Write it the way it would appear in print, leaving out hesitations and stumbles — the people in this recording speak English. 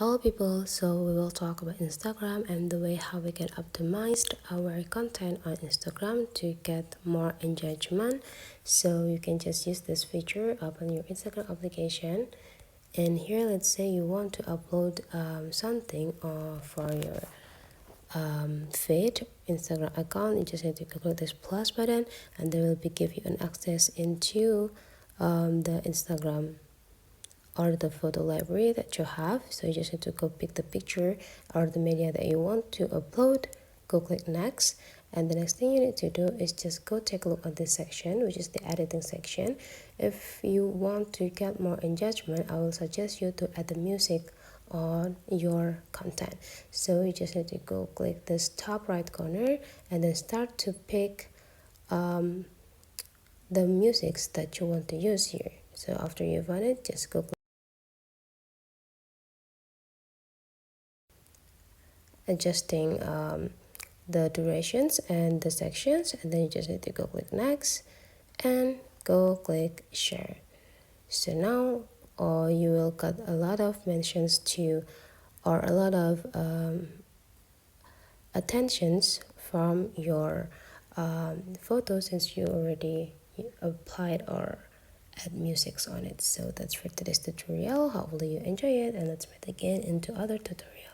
Hello people, so we will talk about Instagram and the way how we can optimize our content on Instagram to get more engagement. So you can just use this feature, open your Instagram application, and here let's say you want to upload something for your feed Instagram account. You just need to click this plus button and they will give you an access into the Instagram or the photo library that you have. So you just need to go pick the picture or the media that you want to upload, go click next, and the next thing you need to do is just go take a look at this section, which is the editing section. If you want to get more engagement, I will suggest you to add the music on your content. So you just need to go click this top right corner and then start to pick the musics that you want to use here. So after you've done it, just go adjusting the durations and the sections, and then you just need to go click next and go click share. So now you will get a lot of mentions to or a lot of attentions from your photos since you already applied or add musics on it. So that's for today's tutorial. Hopefully you enjoy it, and let's meet again into other tutorials.